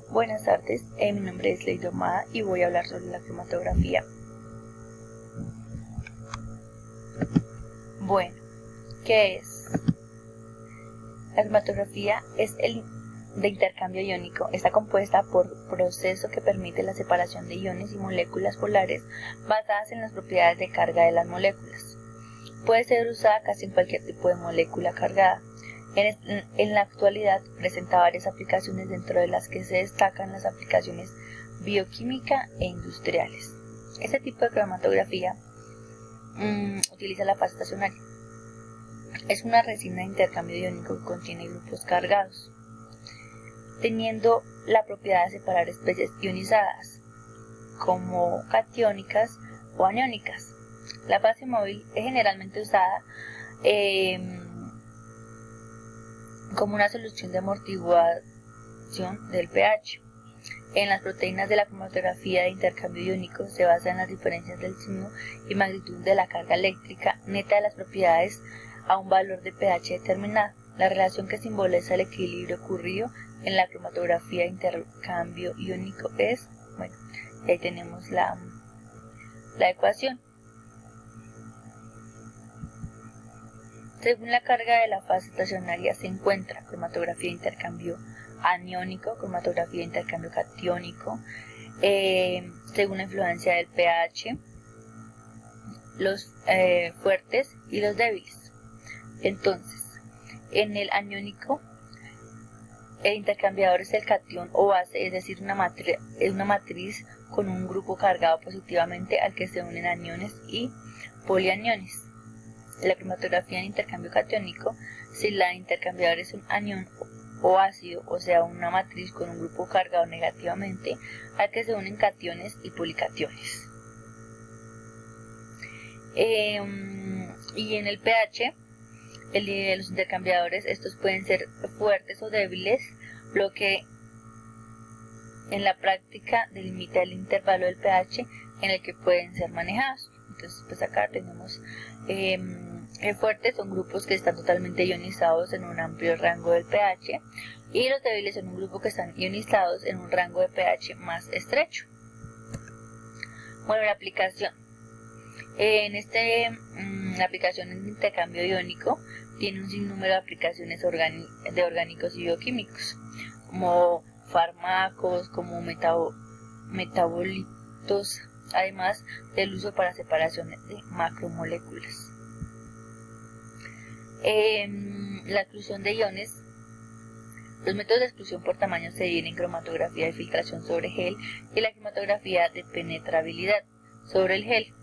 Buenas tardes, mi nombre es Leido Mada y voy a hablar sobre la cromatografía. Bueno, ¿qué es? La cromatografía es el de intercambio iónico. Está compuesta por proceso que permite la separación de iones y moléculas polares basadas en las propiedades de carga de las moléculas. Puede ser usada casi en cualquier tipo de molécula cargada. En la actualidad presenta varias aplicaciones, dentro de las que se destacan las aplicaciones bioquímica e industriales. Este tipo de cromatografía utiliza la fase estacionaria. Es una resina de intercambio iónico que contiene grupos cargados, teniendo la propiedad de separar especies ionizadas, como catiónicas o aniónicas. La fase móvil es generalmente usada como una solución de amortiguación del pH. En las proteínas de la cromatografía de intercambio iónico se basa en las diferencias del signo y magnitud de la carga eléctrica neta de las propiedades a un valor de pH determinado. La relación que simboliza el equilibrio ocurrido en la cromatografía de intercambio iónico es, ahí tenemos la ecuación. Según la carga de la fase estacionaria se encuentra cromatografía de intercambio aniónico, cromatografía de intercambio catiónico, según la influencia del pH, los fuertes y los débiles. Entonces, en el aniónico, el intercambiador es el catión o base, es decir, una matriz con un grupo cargado positivamente al que se unen aniones y polianiones. En la cromatografía de intercambio catiónico, si la intercambiador es un anión o ácido, o sea, una matriz con un grupo cargado negativamente al que se unen cationes y policationes. Y en el pH, los intercambiadores, estos pueden ser fuertes o débiles, lo que en la práctica delimita el intervalo del pH en el que pueden ser manejados. Entonces, pues acá tenemos fuertes son grupos que están totalmente ionizados en un amplio rango del pH, y los débiles son un grupo que están ionizados en un rango de pH más estrecho. Bueno, la aplicación. La aplicación en intercambio iónico tiene un sinnúmero de aplicaciones de orgánicos y bioquímicos, como fármacos, como metabolitos, además del uso para separación de macromoléculas. La exclusión de iones. Los métodos de exclusión por tamaño se dividen en cromatografía de filtración sobre gel y la cromatografía de penetrabilidad sobre el gel.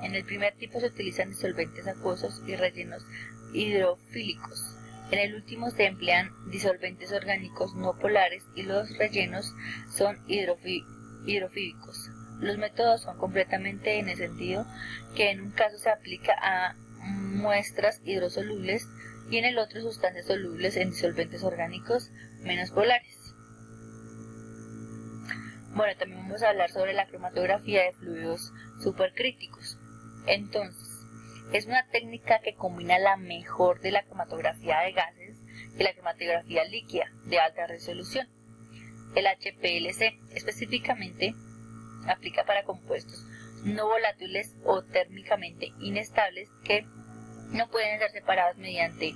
En el primer tipo se utilizan disolventes acuosos y rellenos hidrofílicos. En el último se emplean disolventes orgánicos no polares y los rellenos son hidrofílicos. Los métodos son complementarios en el sentido que en un caso se aplica a muestras hidrosolubles y en el otro sustancias solubles en disolventes orgánicos menos polares. Bueno, también vamos a hablar sobre la cromatografía de fluidos supercríticos. Entonces, es una técnica que combina la mejor de la cromatografía de gases y la cromatografía líquida de alta resolución. El HPLC específicamente aplica para compuestos no volátiles o térmicamente inestables que no pueden ser separados mediante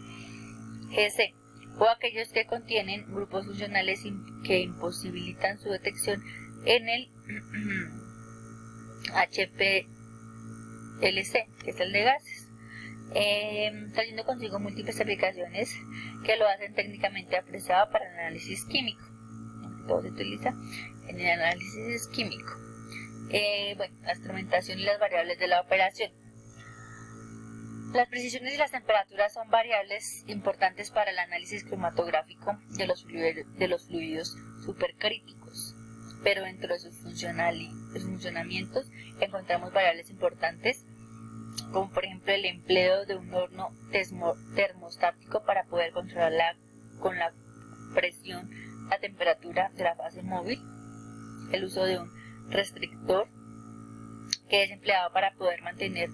GC, o aquellos que contienen grupos funcionales que imposibilitan su detección en el HPLC, que es el de gases, trayendo consigo múltiples aplicaciones que lo hacen técnicamente apreciado para el análisis químico. Todo se utiliza en el análisis químico. La instrumentación y las variables de la operación. Las precisiones y las temperaturas son variables importantes para el análisis cromatográfico de los fluidos supercríticos, pero dentro de sus funcionamientos encontramos variables importantes, como por ejemplo el empleo de un horno termostático para poder controlar con la presión la temperatura de la fase móvil, el uso de un restrictor que es empleado para poder mantener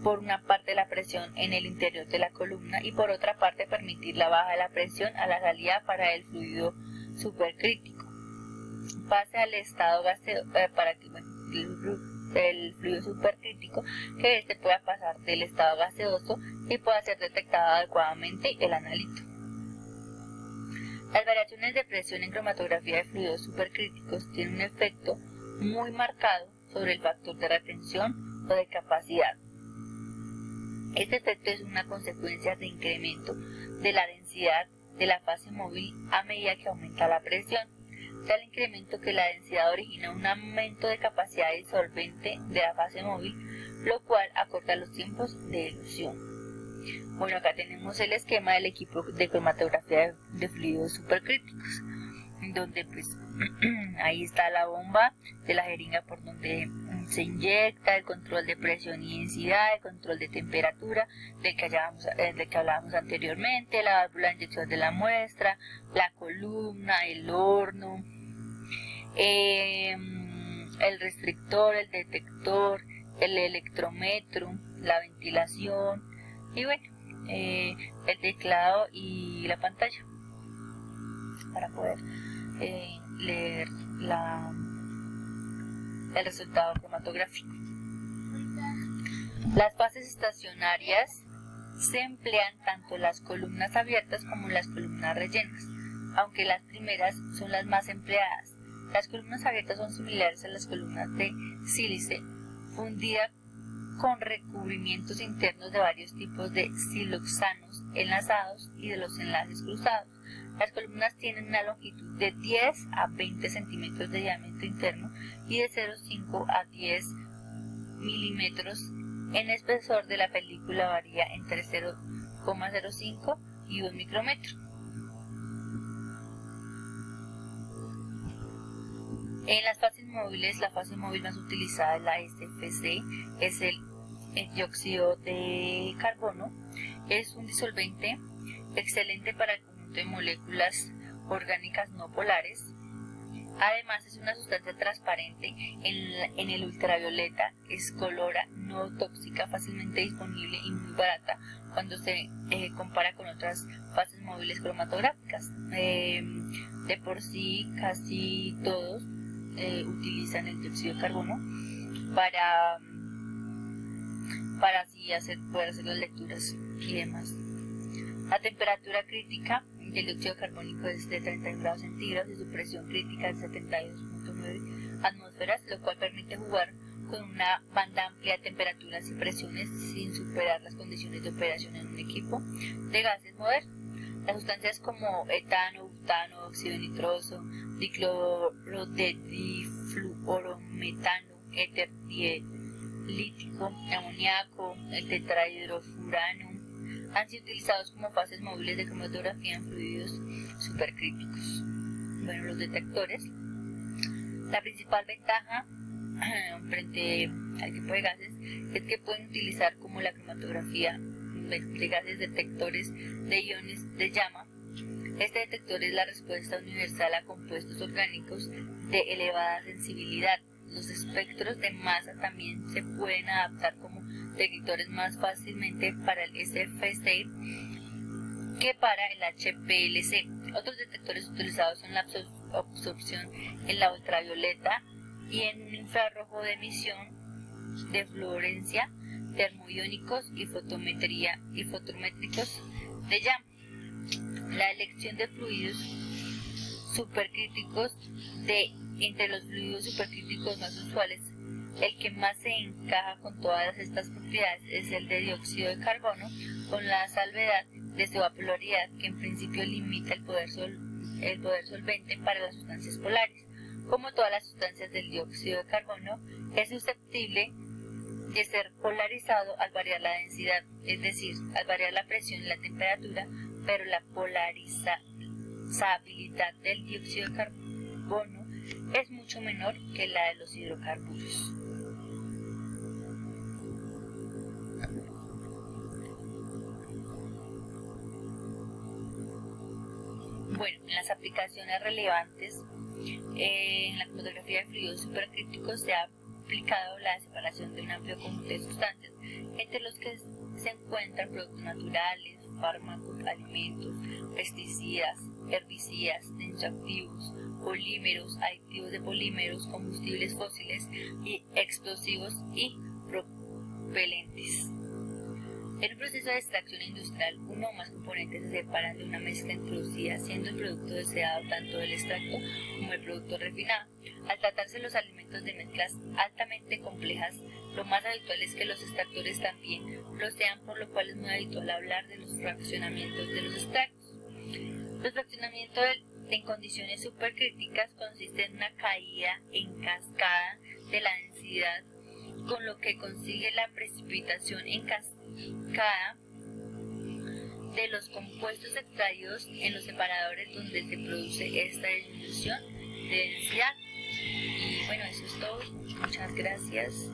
por una parte la presión en el interior de la columna y por otra parte permitir la baja de la presión a la salida para el fluido supercrítico. pase al estado gaseoso, para que el fluido supercrítico, que este pueda pasar del estado gaseoso y pueda ser detectado adecuadamente el analito. Las variaciones de presión en cromatografía de fluidos supercríticos tienen un efecto muy marcado sobre el factor de retención o de capacidad. Este efecto es una consecuencia de incremento de la densidad de la fase móvil a medida que aumenta la presión. Tal incremento que la densidad origina un aumento de capacidad disolvente de la fase móvil, lo cual acorta los tiempos de elusión. Bueno, acá tenemos el esquema del equipo de cromatografía de fluidos supercríticos, donde pues ahí está la bomba de la jeringa por donde se inyecta, el control de presión y densidad, el control de temperatura del que hablábamos anteriormente, la válvula de inyección de la muestra, la columna, el horno, el restrictor, el detector, el electrómetro, la ventilación y bueno, el teclado y la pantalla para poder leer el resultado cromatográfico. Las fases estacionarias se emplean tanto las columnas abiertas como las columnas rellenas, aunque las primeras son las más empleadas. Las columnas abiertas son similares a las columnas de sílice fundida con recubrimientos internos de varios tipos de siloxanos enlazados y de los enlaces cruzados. Las columnas tienen una longitud de 10 a 20 centímetros de diámetro interno y de 0,5 a 10 milímetros. En espesor de la película varía entre 0,05 y 1 micrómetro. En las fases móviles, la fase móvil más utilizada es la SFC, es el dióxido de carbono. Es un disolvente excelente para el conjunto de moléculas orgánicas no polares. Además es una sustancia transparente en el ultravioleta, es colora, no tóxica, fácilmente disponible y muy barata cuando se compara con otras fases móviles cromatográficas. De por sí casi todos utilizan el dióxido de carbono para así poder hacer las lecturas y demás. La temperatura crítica del dióxido carbónico es de 31 grados centígrados y su presión crítica es de 72.9 atmósferas, lo cual permite jugar con una banda amplia de temperaturas y presiones sin superar las condiciones de operación en un equipo de gases moderno. Las sustancias como etano, butano, óxido nitroso, dicloro de difluorometano, éter dielítico, amoníaco, el tetrahidrofurano han sido utilizados como fases móviles de cromatografía en fluidos supercríticos. Bueno, los detectores. La principal ventaja frente al tipo de gases es que pueden utilizar como la cromatografía de gases detectores de iones de llama. Este detector es la respuesta universal a compuestos orgánicos de elevada sensibilidad. Los espectros de masa también se pueden adaptar como detectores más fácilmente para el SFC que para el HPLC. Otros detectores utilizados son la absorción en la ultravioleta y en infrarrojo de emisión, de fluorescencia, termoiónicos y fotométricos de llama. La elección de fluidos supercríticos entre los fluidos supercríticos más usuales, el que más se encaja con todas estas propiedades es el de dióxido de carbono, con la salvedad de su apolaridad que en principio limita el poder solvente para las sustancias polares. Como todas las sustancias del dióxido de carbono, es susceptible de ser polarizado al variar la densidad, es decir, al variar la presión y la temperatura, pero la polarizabilidad del dióxido de carbono es mucho menor que la de los hidrocarburos. Bueno, en las aplicaciones relevantes en la cromatografía de fluidos supercríticos se ha aplicado la separación de un amplio conjunto de sustancias, entre los que se encuentran productos naturales, fármacos, alimentos, pesticidas, herbicidas, tensioactivos, polímeros, aditivos de polímeros, combustibles fósiles y explosivos y propelentes. En un proceso de extracción industrial, uno o más componentes se separan de una mezcla introducida, siendo el producto deseado tanto del extracto como el producto refinado. Al tratarse los alimentos de mezclas altamente complejas, lo más habitual es que los extractores también lo sean, por lo cual es muy habitual hablar de los fraccionamientos de los extractos. Los fraccionamientos en condiciones supercríticas consisten en una caída en cascada de la densidad, con lo que consigue la precipitación en cascada de los compuestos extraídos en los separadores, donde se produce esta disminución de densidad. Y bueno, eso es todo. Muchas gracias.